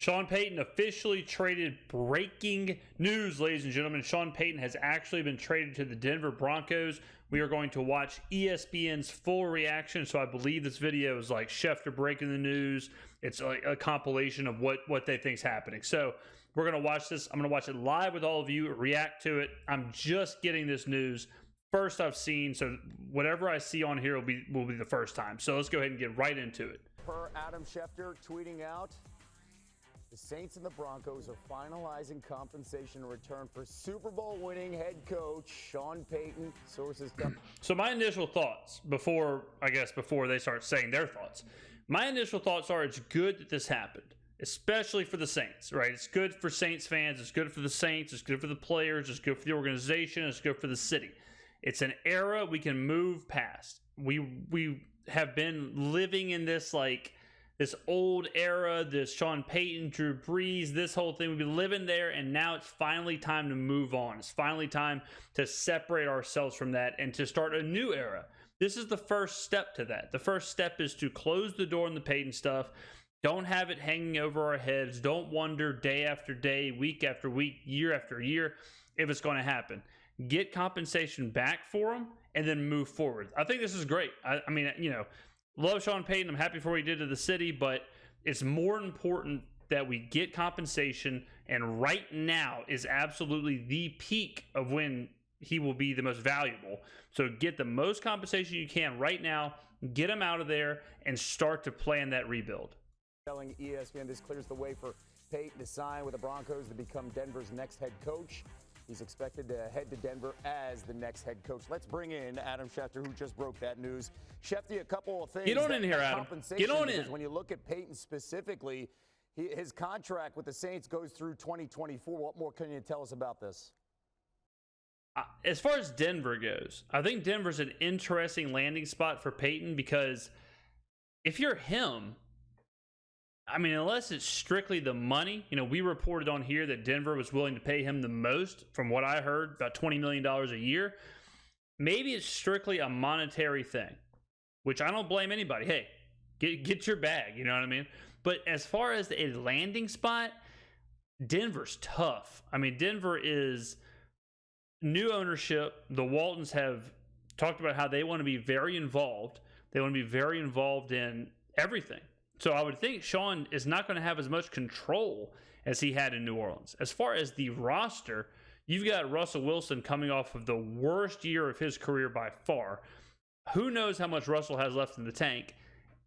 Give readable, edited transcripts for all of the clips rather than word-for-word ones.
Sean Payton officially traded. Breaking news, ladies and gentlemen. Sean Payton has actually been traded to the Denver Broncos. We are going to watch ESPN's full reaction. So I believe this video is like Schefter breaking the news. It's like a compilation of what they think is happening. So we're going to watch this. I'm going to watch it live with all of you, react to it. I'm just getting this news. First I've seen, so whatever I see on here will be the first time. So let's go ahead and get right into it. Per Adam Schefter tweeting out, the Saints and the Broncos are finalizing compensation in return for Super Bowl winning head coach Sean Payton. Sources tell. So my initial thoughts before they start saying their thoughts, my initial thoughts are it's good that this happened, especially for the Saints, right? It's good for Saints fans. It's good for the Saints. It's good for the players. It's good for the organization. It's good for the city. It's an era we can move past. We have been living in this this old era, this Sean Payton, Drew Brees, this whole thing. We've been living there, and now it's finally time to move on. It's finally time to separate ourselves from that and to start a new era. This is the first step to that. The first step is to close the door on the Payton stuff. Don't have it hanging over our heads. Don't wonder day after day, week after week, year after year if it's going to happen. Get compensation back for them and then move forward. I think this is great. I mean, love Sean Payton. I'm happy for what he did to the city, but it's more important that we get compensation, and right now is absolutely the peak of when he will be the most valuable. So get the most compensation you can right now, get him out of there, and start to plan that rebuild. Telling ESPN this clears the way for Payton to sign with the Broncos to become Denver's next head coach. He's expected to head to Denver as the next head coach. Let's bring in Adam Schefter, who just broke that news. Schefter, a couple of things. Get on in here, Adam. Get on in. When you look at Payton specifically, his contract with the Saints goes through 2024. What more can you tell us about this? As far as Denver goes, I think Denver's an interesting landing spot for Payton, because if you're him, I mean, unless it's strictly the money, we reported on here that Denver was willing to pay him the most, from what I heard, about $20 million a year. Maybe it's strictly a monetary thing, which I don't blame anybody. Hey, get your bag, you know what I mean? But as far as a landing spot, Denver's tough. I mean, Denver is new ownership. The Waltons have talked about how they want to be very involved. They want to be very involved in everything. So I would think Sean is not going to have as much control as he had in New Orleans. As far as the roster, you've got Russell Wilson coming off of the worst year of his career by far. Who knows how much Russell has left in the tank?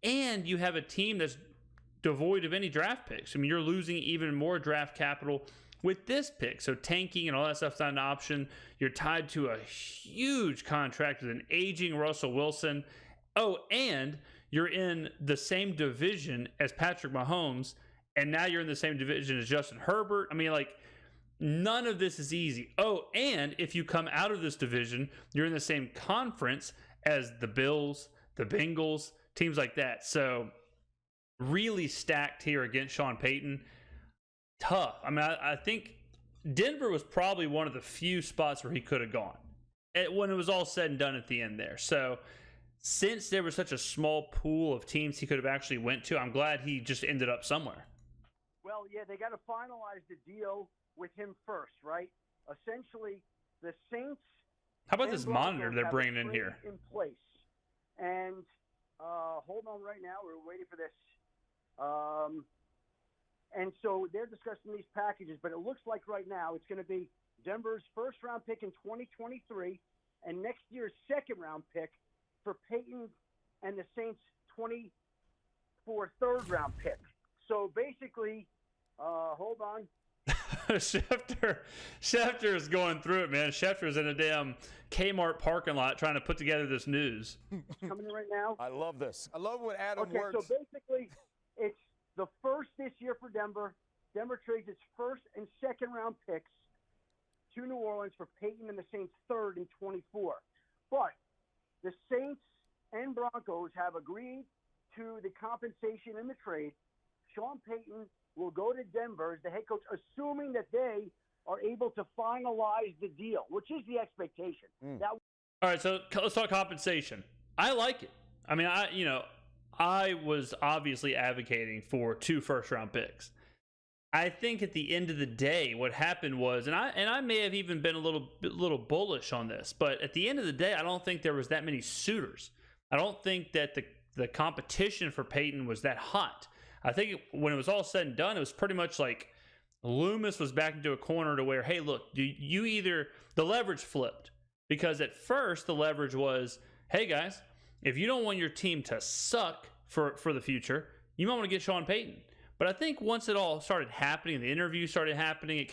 And you have a team that's devoid of any draft picks. I mean, you're losing even more draft capital with this pick. So tanking and all that stuff's not an option. You're tied to a huge contract with an aging Russell Wilson. Oh, and you're in the same division as Patrick Mahomes, and now you're in the same division as Justin Herbert. I mean, none of this is easy. Oh, and if you come out of this division, you're in the same conference as the Bills, the Bengals, teams like that. So really stacked here against Sean Payton. Tough. I mean, I think Denver was probably one of the few spots where he could have gone when it was all said and done at the end there. So since there was such a small pool of teams he could have actually went to, I'm glad he just ended up somewhere. Well, yeah, they got to finalize the deal with him first, right? Essentially, the Saints. How about this monitor they're bringing in here? In place, and hold on, right now we're waiting for this. And so they're discussing these packages, but it looks like right now it's going to be Denver's first-round pick in 2023, and next year's second-round pick for Payton and the Saints' 24 third-round pick. So basically, hold on. Schefter is going through it, man. Schefter's in a damn Kmart parking lot trying to put together this news. Coming in right now. I love this. I love when Adam works. So basically, it's the first this year for Denver. Denver trades its first and second-round picks to New Orleans for Payton and the Saints' third in 24. But the Saints and Broncos have agreed to the compensation in the trade. Sean Payton will go to Denver as the head coach, assuming that they are able to finalize the deal, which is the expectation. All right, so let's talk compensation. I like it. I mean, I was obviously advocating for 2 first-round picks. I think at the end of the day, what happened was, and I may have even been a little bullish on this, but at the end of the day, I don't think there was that many suitors. I don't think that the competition for Payton was that hot. I think when it was all said and done, it was pretty much like Loomis was back into a corner to where, hey, look, the leverage flipped. Because at first, the leverage was, hey, guys, if you don't want your team to suck for the future, you might want to get Sean Payton. But I think once it all started happening, the interview started happening,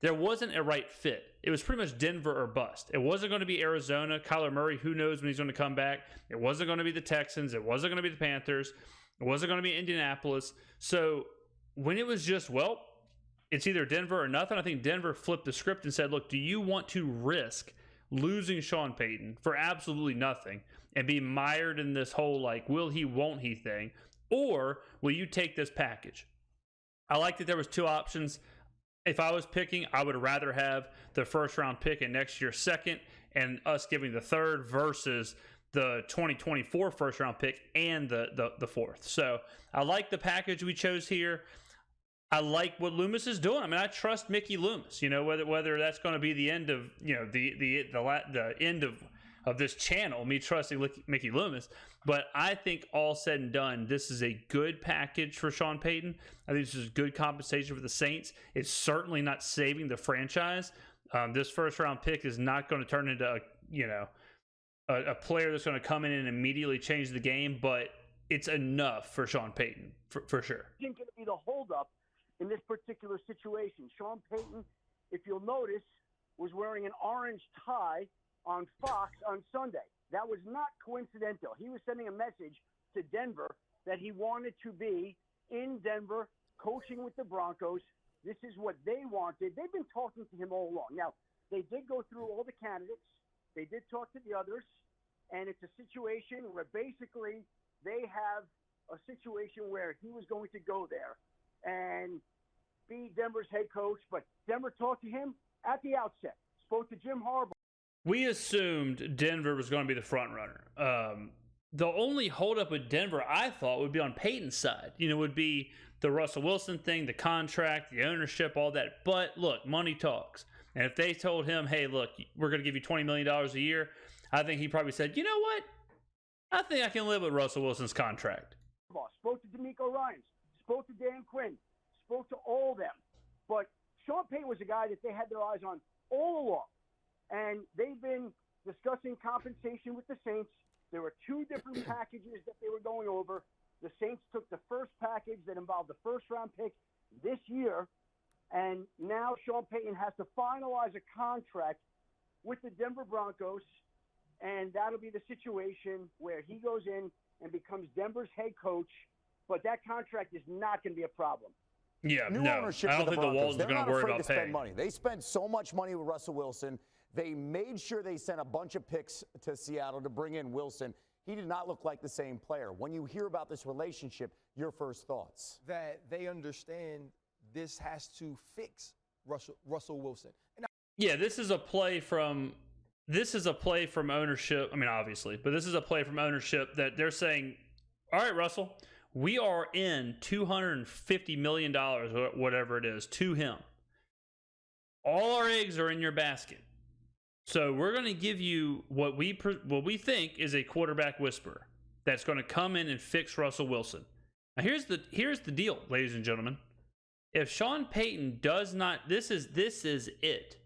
there wasn't a right fit. It was pretty much Denver or bust. It wasn't going to be Arizona. Kyler Murray, who knows when he's going to come back. It wasn't going to be the Texans. It wasn't going to be the Panthers. It wasn't going to be Indianapolis. So when it was just, well, it's either Denver or nothing, I think Denver flipped the script and said, look, do you want to risk losing Sean Payton for absolutely nothing and be mired in this whole, like, will he, won't he thing? Or will you take this package? I like that there was two options. If I was picking, I would rather have the first round pick in next year's second and us giving the third versus the 2024 first round pick and the fourth. So I like the package we chose here. I like what Loomis is doing. I mean, I trust Mickey Loomis. You know, whether that's going to be the end of, you know, the end of this channel, me trusting Mickey Loomis. But I think all said and done, this is a good package for Sean Payton. I think this is good compensation for the Saints. It's certainly not saving the franchise. This first round pick is not going to turn into a player that's going to come in and immediately change the game, but it's enough for Sean Payton for sure. I think going to be the holdup in this particular situation. Sean Payton, if you'll notice, was wearing an orange tie on Fox on Sunday. That was not coincidental. He was sending a message to Denver that he wanted to be in Denver coaching with the Broncos. This is what they wanted. They've been talking to him all along. Now, they did go through all the candidates. They did talk to the others. And it's a situation where basically they have a situation where he was going to go there and be Denver's head coach. But Denver talked to him at the outset, spoke to Jim Harbaugh. We assumed Denver was going to be the front runner. The only holdup with Denver, I thought, would be on Payton's side. You know, would be the Russell Wilson thing, the contract, the ownership, all that. But look, money talks. And if they told him, hey, look, we're going to give you $20 million a year, I think he probably said, you know what? I think I can live with Russell Wilson's contract. Spoke to D'Amico Ryans, spoke to Dan Quinn, spoke to all of them. But Sean Payton was a guy that they had their eyes on all along. And they've been discussing compensation with the Saints. There were two different packages that they were going over. The Saints took the first package that involved the first-round pick this year, and now Sean Payton has to finalize a contract with the Denver Broncos, and that'll be the situation where he goes in and becomes Denver's head coach, but that contract is not going to be a problem. Yeah, no. I don't think the Waltons are going to worry about paying. Money. They spent so much money with Russell Wilson. They made sure they sent a bunch of picks to Seattle to bring in Wilson. He did not look like the same player. When you hear about this relationship, your first thoughts? That they understand this has to fix Russell Wilson. Yeah, this is a play from ownership. I mean, obviously, but this is a play from ownership that they're saying, all right, Russell, we are in $250 million, or whatever it is, to him. All our eggs are in your basket. So we're going to give you what we think is a quarterback whisperer that's going to come in and fix Russell Wilson. Now here's the deal, ladies and gentlemen. If Sean Payton does not, this is it.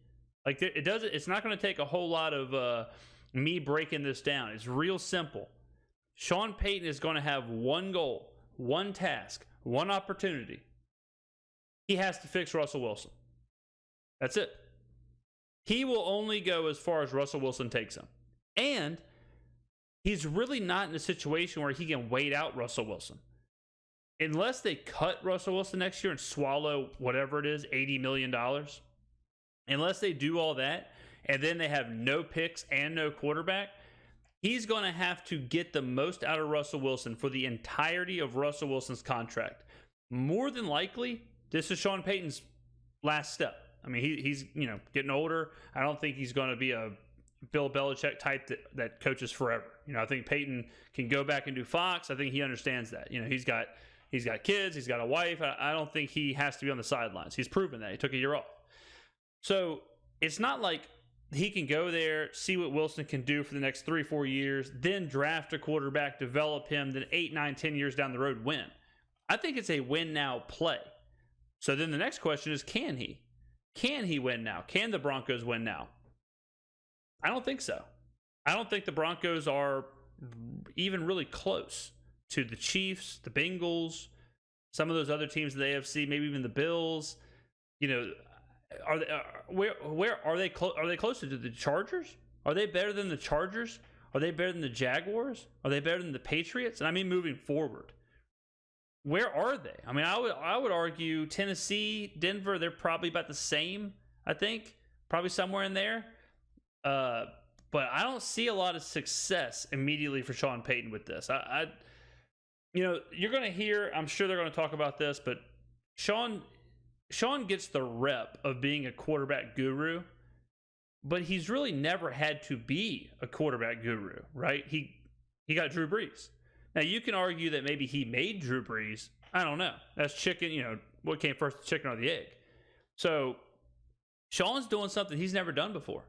Like it's not going to take a whole lot of me breaking this down. It's real simple. Sean Payton is going to have one goal, one task, one opportunity. He has to fix Russell Wilson. That's it. He will only go as far as Russell Wilson takes him. And he's really not in a situation where he can wait out Russell Wilson. Unless they cut Russell Wilson next year and swallow whatever it is, $80 million. Unless they do all that, and then they have no picks and no quarterback, he's going to have to get the most out of Russell Wilson for the entirety of Russell Wilson's contract. More than likely, this is Sean Payton's last step. I mean, he's getting older. I don't think he's going to be a Bill Belichick type that coaches forever. I think Payton can go back and do Fox. I think he understands that. He's got He's got kids. He's got a wife. I don't think he has to be on the sidelines. He's proven that. He took a year off. So it's not like he can go there, see what Wilson can do for the next 3-4 years, then draft a quarterback, develop him, then 8, 9, 10 years down the road win. I think it's a win now play. So then the next question is, can he? Can he win now? Can the Broncos win now? I don't think so. I don't think the Broncos are even really close to the Chiefs, the Bengals, some of those other teams in the AFC, maybe even the Bills. You know, are they where are they are they closer to the Chargers? Are they better than the Chargers? Are they better than the Jaguars? Are they better than the Patriots? And I mean moving forward. Where are they? I mean, I would argue Tennessee, Denver, they're probably about the same, I think. Probably somewhere in there. But I don't see a lot of success immediately for Sean Payton with this. You know, you're going to hear, I'm sure they're going to talk about this, but Sean gets the rep of being a quarterback guru, but he's really never had to be a quarterback guru, right? He got Drew Brees. Now, you can argue that maybe he made Drew Brees. I don't know. That's chicken, you know, what came first, the chicken or the egg? So Sean's doing something he's never done before.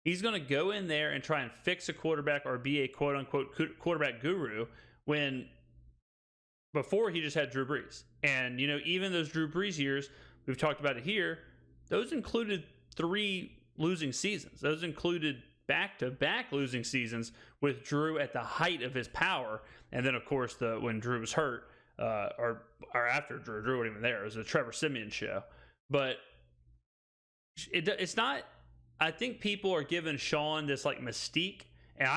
He's going to go in there and try and fix a quarterback or be a quote-unquote quarterback guru when before he just had Drew Brees. And, you know, even those Drew Brees years, we've talked about it here, those included 3 losing seasons. Those included back-to-back losing seasons with Drew at the height of his power. And then, of course, when Drew was hurt, or after Drew wasn't even there. It was a Trevor Siemian show. But it's not... I think people are giving Sean this like mystique, and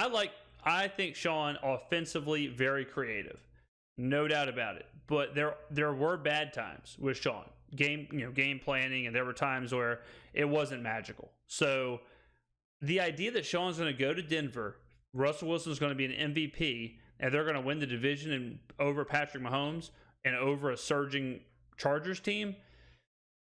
I think Sean offensively very creative, no doubt about it. But there were bad times with Sean, game planning, and there were times where it wasn't magical. So the idea that Sean's going to go to Denver, Russell Wilson's going to be an MVP, and they're going to win the division and over Patrick Mahomes and over a surging Chargers team,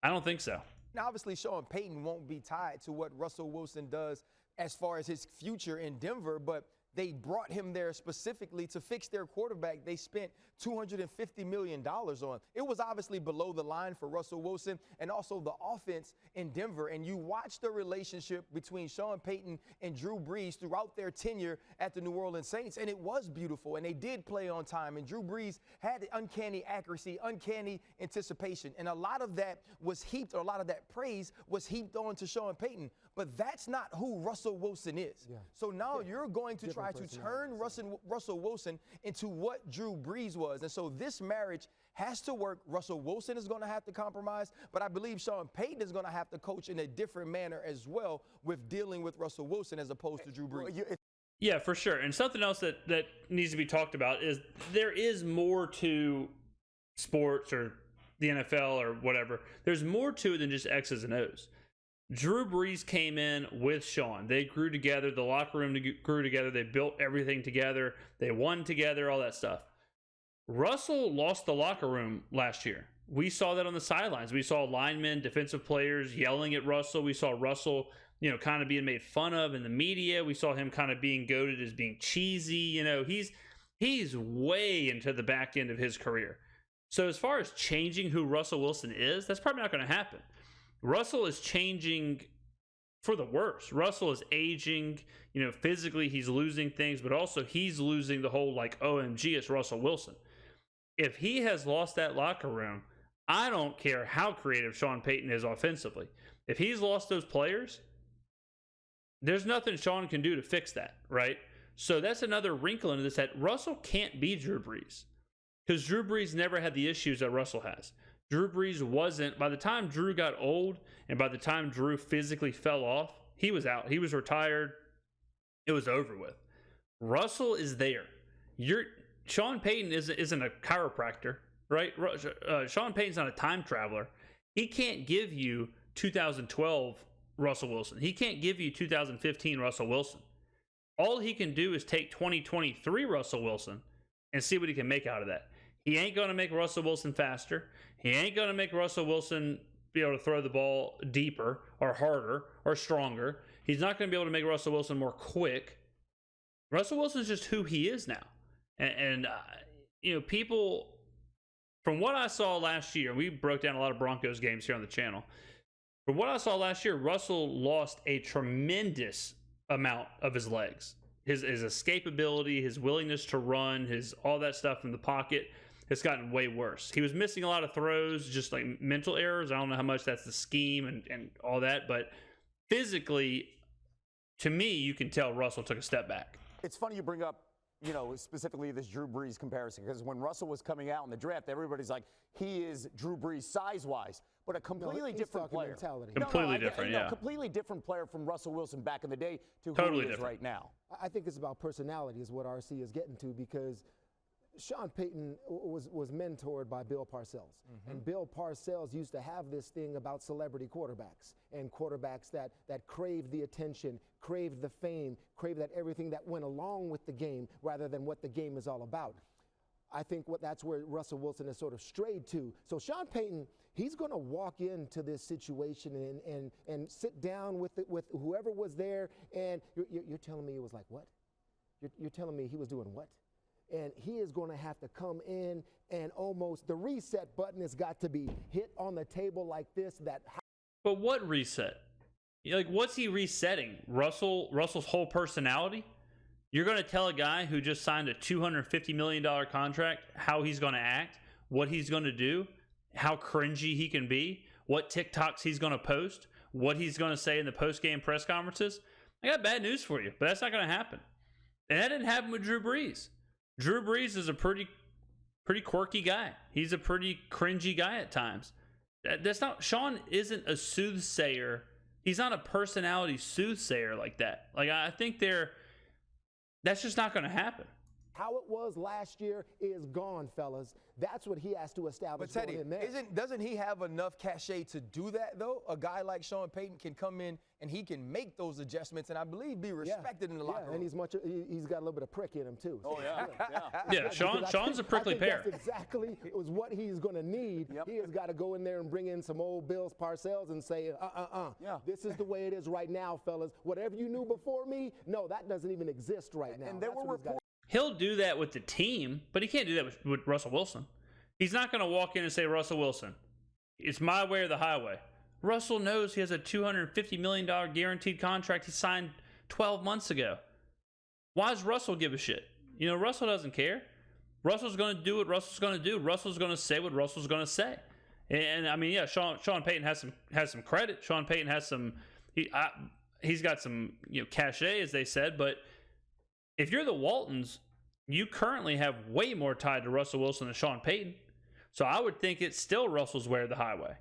I don't think so. Now, obviously, Sean Payton won't be tied to what Russell Wilson does as far as his future in Denver, but they brought him there specifically to fix their quarterback they spent $250 million on. It was obviously below the line for Russell Wilson and also the offense in Denver. And you watch the relationship between Sean Payton and Drew Brees throughout their tenure at the New Orleans Saints, and it was beautiful. And they did play on time, and Drew Brees had uncanny accuracy, uncanny anticipation. And a lot of that praise was heaped on to Sean Payton. But that's not who Russell Wilson is. Yeah. So now you're going to try to turn Russell Wilson into what Drew Brees was. And so this marriage has to work. Russell Wilson is going to have to compromise, but I believe Sean Payton is going to have to coach in a different manner as well with dealing with Russell Wilson as opposed to Drew Brees. Yeah, for sure. And something else that needs to be talked about is there is more to sports or the NFL or whatever. There's more to it than just X's and O's. Drew Brees came in with Sean. They grew together. The locker room grew together. They built everything together. They won together, all that stuff. Russell lost the locker room last year. We saw that on the sidelines. We saw linemen, defensive players yelling at Russell. We saw Russell, kind of being made fun of in the media. We saw him kind of being goated as being cheesy. He's way into the back end of his career. So as far as changing who Russell Wilson is, that's probably not going to happen. Russell is changing for the worse. Russell is aging, physically he's losing things, but also he's losing the whole OMG, it's Russell Wilson. If he has lost that locker room, I don't care how creative Sean Payton is offensively. If he's lost those players, there's nothing Sean can do to fix that, right? So that's another wrinkle into this, that Russell can't be Drew Brees because Drew Brees never had the issues that Russell has. Drew Brees wasn't, by the time Drew got old and by the time Drew physically fell off, he was out. He was retired. It was over with. Russell is there. Sean Payton isn't a chiropractor, right? Sean Payton's not a time traveler. He can't give you 2012 Russell Wilson. He can't give you 2015 Russell Wilson. All he can do is take 2023 Russell Wilson and see what he can make out of that. He ain't going to make Russell Wilson faster. He ain't going to make Russell Wilson be able to throw the ball deeper or harder or stronger. He's not going to be able to make Russell Wilson more quick. Russell Wilson is just who he is now. And people from what I saw last year, we broke down a lot of Broncos games here on the channel. From what I saw last year, Russell lost a tremendous amount of his legs. His escapability, his willingness to run, his all that stuff in the pocket has gotten way worse. He was missing a lot of throws, just like mental errors. I don't know how much that's the scheme and all that, but physically, to me, you can tell Russell took a step back. It's funny you bring up, specifically this Drew Brees comparison, because when Russell was coming out in the draft, everybody's like, he is Drew Brees size-wise, but a completely different player. Mentality. Completely different, yeah. Completely different player from Russell Wilson back in the day to who Totally he is different. right now. I think it's about personality is what RC is getting to, because Sean Payton was mentored by Bill Parcells. And Bill Parcells used to have this thing about celebrity quarterbacks and quarterbacks that craved the attention, craved the fame, craved that everything that went along with the game rather than what the game is all about. I think that's where Russell Wilson has sort of strayed to. So Sean Payton, he's going to walk into this situation and sit down with whoever was there, and you're telling me it was like what? You're telling me he was doing what? And he is going to have to come in and almost the reset button has got to be hit on the table like this. But what reset? Like, what's he resetting? Russell's whole personality? You're going to tell a guy who just signed a $250 million contract how he's going to act, what he's going to do, how cringy he can be, what TikToks he's going to post, what he's going to say in the post-game press conferences? I got bad news for you, but that's not going to happen. And that didn't happen with Drew Brees. Drew Brees is a pretty quirky guy. He's a pretty cringy guy at times. That's not, Sean isn't a soothsayer. He's not a personality soothsayer like that. Like, I think that's just not going to happen. How it was last year is gone, fellas. That's what he has to establish. But Teddy, going in there. doesn't he have enough cachet to do that, though? A guy like Sean Payton can come in and he can make those adjustments and I believe be respected in the locker room. And he's got a little bit of prick in him, too. Oh, yeah. Yeah, Sean's a prickly pear. That's exactly what he's going to need. Yep. He has got to go in there and bring in some old Bills Parcells and say, Yeah. this is the way it is right now, fellas. Whatever you knew before me, no, that doesn't even exist right now. And there were reports. He'll do that with the team, but he can't do that with Russell Wilson. He's not going to walk in and say, Russell Wilson, it's my way or the highway. Russell knows he has a $250 million guaranteed contract he signed 12 months ago. Why does Russell give a shit? Russell doesn't care. Russell's going to do what Russell's going to do. Russell's going to say what Russell's going to say. And I mean, yeah, Sean Payton has some credit. Sean Payton has some. He's got some cachet, as they said, but if you're the Waltons, you currently have way more tied to Russell Wilson than Sean Payton. So I would think it's still Russell's way or the highway.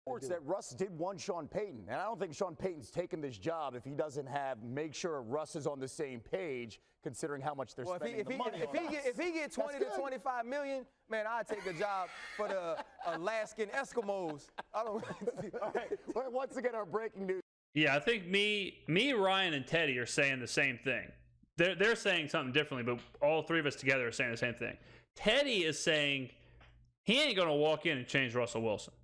Reports that Russ did want Sean Payton, and I don't think Sean Payton's taking this job if he doesn't make sure Russ is on the same page, considering how much they're spending the money on. If he get 20 to 25 million, man, I'd take a job for the Alaskan Eskimos. I don't. All right. Once again, our breaking news. Yeah, I think me, Ryan, and Teddy are saying the same thing. They're saying something differently, but all three of us together are saying the same thing. Teddy is saying he ain't going to walk in and change Russell Wilson.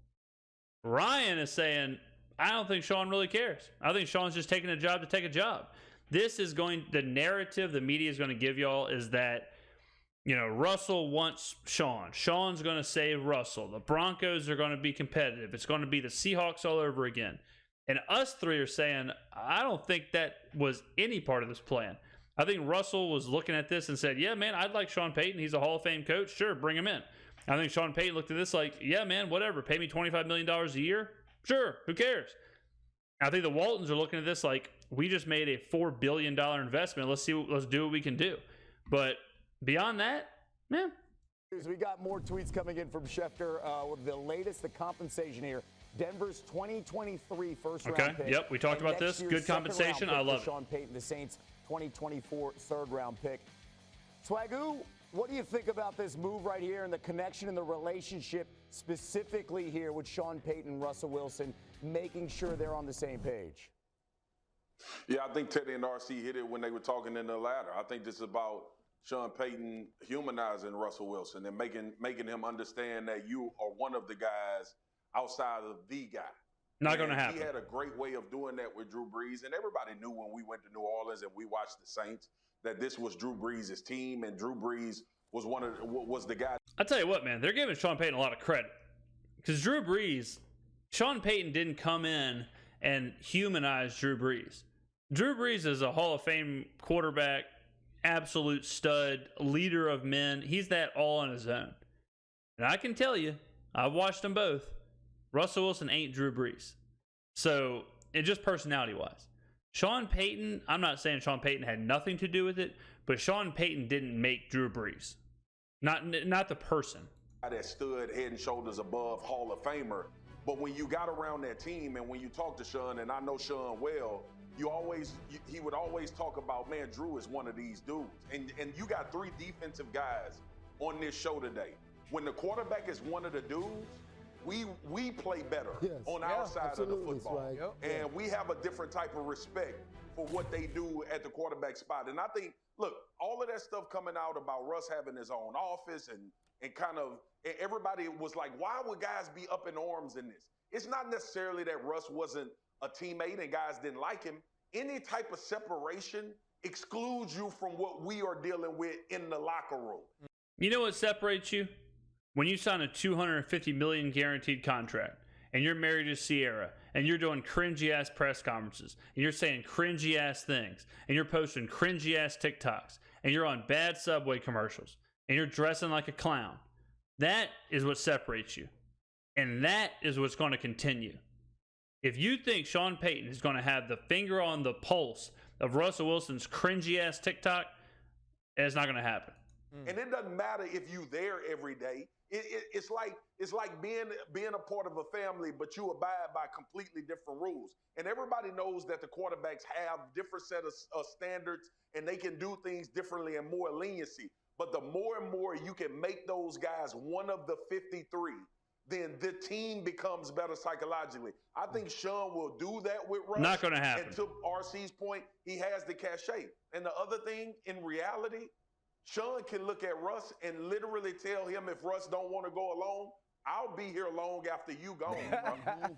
Ryan is saying, I don't think Sean really cares. I think Sean's just taking a job to take a job. The narrative the media is going to give y'all is that, Russell wants Sean. Sean's going to save Russell. The Broncos are going to be competitive. It's going to be the Seahawks all over again. And us three are saying, I don't think that was any part of this plan. I think Russell was looking at this and said, yeah, man, I'd like Sean Payton. He's a Hall of Fame coach. Sure, bring him in. I think Sean Payton looked at this like, yeah, man, whatever. Pay me $25 million a year. Sure, who cares? I think the Waltons are looking at this like, we just made a $4 billion investment. Let's do what we can do. But beyond that, man. We got more tweets coming in from Schefter with the latest, the compensation here. Denver's 2023 first-round pick. Yep, we talked about this. Good compensation. I love it. Sean Payton, the Saints' 2024 third-round pick. Swagoo, what do you think about this move right here and the connection and the relationship specifically here with Sean Payton and Russell Wilson, making sure they're on the same page? Yeah, I think Teddy and RC hit it when they were talking in the ladder. I think this is about Sean Payton humanizing Russell Wilson and making him understand that you are one of the guys outside of the guy. Not going to happen. He had a great way of doing that with Drew Brees, and everybody knew when we went to New Orleans and we watched the Saints that this was Drew Brees' team, and Drew Brees was was the guy. I tell you what, man, they're giving Sean Payton a lot of credit because Drew Brees, Sean Payton didn't come in and humanize Drew Brees. Drew Brees is a Hall of Fame quarterback, absolute stud, leader of men. He's that all on his own. And I can tell you, I've watched them both. Russell Wilson ain't Drew Brees. So, and just personality-wise. Sean Payton, I'm not saying Sean Payton had nothing to do with it, but Sean Payton didn't make Drew Brees. Not the person. That stood head and shoulders above Hall of Famer. But when you got around that team and when you talked to Sean, and I know Sean well, he would always talk about, man, Drew is one of these dudes. And you got 3 defensive guys on this show today. When the quarterback is one of the dudes, we play better on our side of the football. Right. And we have a different type of respect for what they do at the quarterback spot. And I think, look, all of that stuff coming out about Russ having his own office and kind of everybody was like, why would guys be up in arms in this? It's not necessarily that Russ wasn't a teammate and guys didn't like him. Any type of separation excludes you from what we are dealing with in the locker room. You know what separates you? When you sign a $250 million guaranteed contract and you're married to Sierra and you're doing cringy ass press conferences and you're saying cringy ass things and you're posting cringy ass TikToks and you're on bad Subway commercials and you're dressing like a clown. That is what separates you. And that is what's going to continue. If you think Sean Payton is going to have the finger on the pulse of Russell Wilson's cringy ass TikTok, it's not going to happen. And it doesn't matter if you there every day. It's like being a part of a family, but you abide by completely different rules. And everybody knows that the quarterbacks have different set of standards, and they can do things differently and more leniency. But the more and more you can make those guys one of the 53, then the team becomes better psychologically. I think Sean will do that with Russ. Not going to happen. And to RC's point, he has the cachet. And the other thing, in reality, Sean can look at Russ and literally tell him if Russ don't want to go alone, I'll be here long after you gone.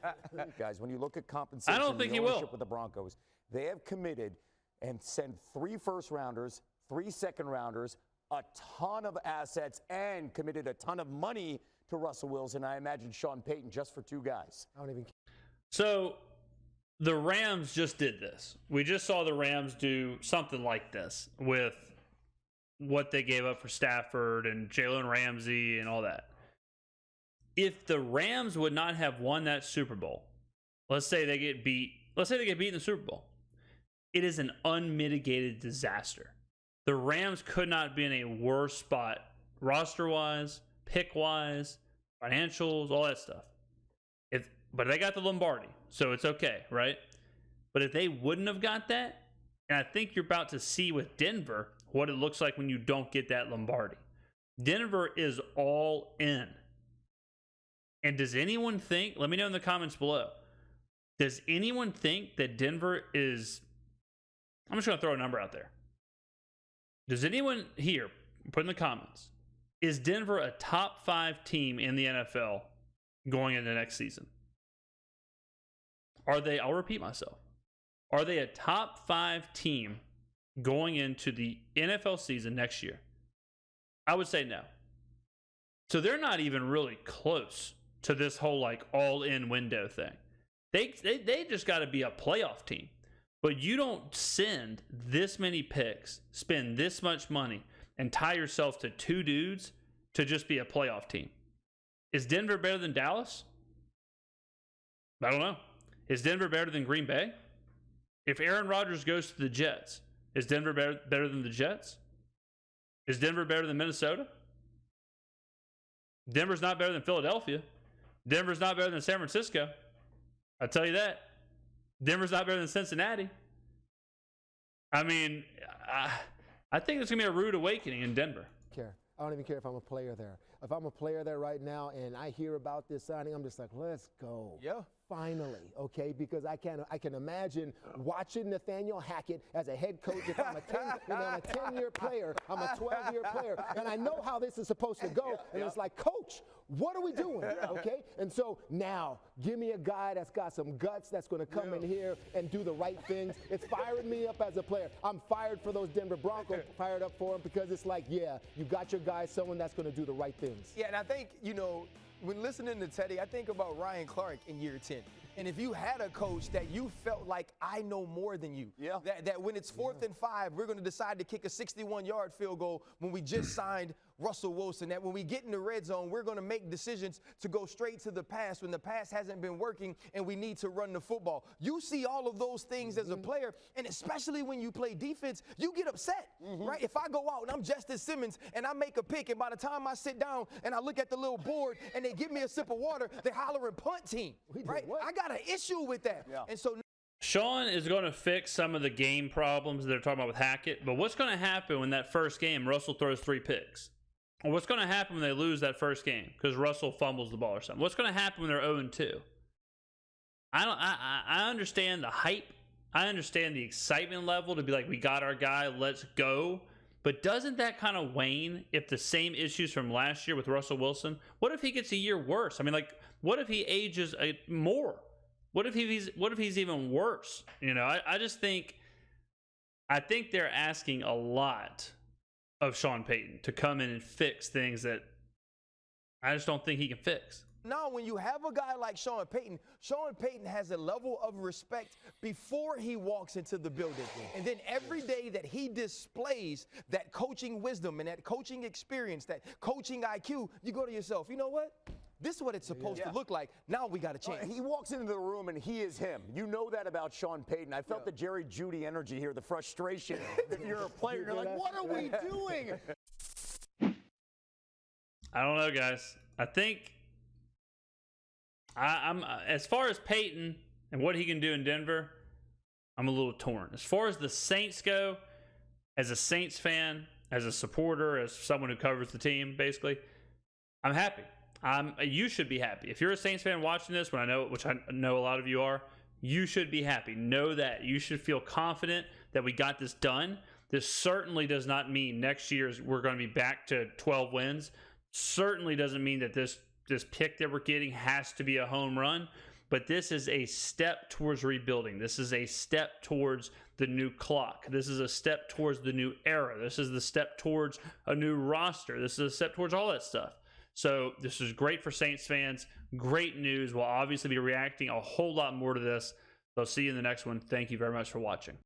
Guys, when you look at compensation, I don't think he will. With the Broncos, they have committed and sent 3 first-rounders, 3 second-rounders, a ton of assets, and committed a ton of money to Russell Wilson. I imagine Sean Payton just for 2 guys. I don't even. So the Rams just did this. We just saw the Rams do something like this with what they gave up for Stafford and Jalen Ramsey and all that. If the Rams would not have won that Super Bowl, let's say they get beat in the Super Bowl, it is an unmitigated disaster. The Rams could not be in a worse spot roster-wise, pick-wise, financials, all that stuff. But they got the Lombardi, so it's okay, right? But if they wouldn't have got that, and I think you're about to see with Denver what it looks like when you don't get that Lombardi. Denver is all in. And does anyone think, let me know in the comments below, does anyone think that Denver is, I'm just going to throw a number out there. Does anyone here, put in the comments, is Denver a top 5 team in the NFL going into next season? Are they, I'll repeat myself, are they a top 5 team going into the NFL season next year? I would say no. So they're not even really close to this whole like all-in window thing. They just got to be a playoff team. But you don't send this many picks, spend this much money, and tie yourself to 2 dudes to just be a playoff team. Is Denver better than Dallas? I don't know. Is Denver better than Green Bay? If Aaron Rodgers goes to the Jets, is Denver better than the Jets? Is Denver better than Minnesota? Denver's not better than Philadelphia. Denver's not better than San Francisco. I'll tell you that. Denver's not better than Cincinnati. I mean, I think there's going to be a rude awakening in Denver. I don't even care if I'm a player there. If I'm a player there right now and I hear about this signing, I'm just like, let's go. Yeah. Finally, okay? Because I can imagine watching Nathaniel Hackett as a head coach. If I'm a 10-year player, I'm a 12-year player, and I know how this is supposed to go. And it's like, Coach, what are we doing? Okay? And so now, give me a guy that's got some guts that's going to come in here and do the right things. It's firing me up as a player. I'm fired for those Denver Broncos, fired up for them because it's like, yeah, you got your guy, someone that's going to do the right thing. things. Yeah, and I think, when listening to Teddy, I think about Ryan Clark in year 10. And if you had a coach that you felt like, I know more than you, that when it's 4th and 5, we're going to decide to kick a 61-yard field goal when we just signed Russell Wilson, that when we get in the red zone, we're going to make decisions to go straight to the pass when the pass hasn't been working and we need to run the football. You see all of those things as a player, and especially when you play defense, you get upset, right? If I go out and I'm Justice Simmons and I make a pick, and by the time I sit down and I look at the little board and they give me a sip of water, they hollering punt team, right? I got an issue with that. And so Sean is going to fix some of the game problems they're talking about with Hackett, but what's going to happen when that first game Russell throws 3 picks? Or what's going to happen when they lose that first game because Russell fumbles the ball or something? What's going to happen when they're 0-2? I understand the hype. I understand the excitement level to be like, we got our guy, let's go. But doesn't that kind of wane if the same issues from last year with Russell Wilson? What if he gets a year worse? I mean, like, what if he ages more? What if he's even worse? I think they're asking a lot of Sean Payton to come in and fix things that I just don't think he can fix. Now, when you have a guy like Sean Payton has a level of respect before he walks into the building. And then every day that he displays that coaching wisdom and that coaching experience, that coaching IQ, you go to yourself, you know what? This is what it's supposed to look like. Now we got to change. He walks into the room and he is him. You know that about Sean Payton. I felt the Jerry Jeudy energy here, the frustration. If you're a player, you're like, what are we doing? I don't know, guys. I think I'm as far as Payton and what he can do in Denver, I'm a little torn. As far as the Saints go, as a Saints fan, as a supporter, as someone who covers the team, basically, I'm happy. You should be happy. If you're a Saints fan watching this, which I know a lot of you are, you should be happy. Know that. You should feel confident that we got this done. This certainly does not mean next year we're going to be back to 12 wins. Certainly doesn't mean that this pick that we're getting has to be a home run. But this is a step towards rebuilding. This is a step towards the new clock. This is a step towards the new era. This is the step towards a new roster. This is a step towards all that stuff. So this is great for Saints fans. Great news. We'll obviously be reacting a whole lot more to this. So see you in the next one. Thank you very much for watching.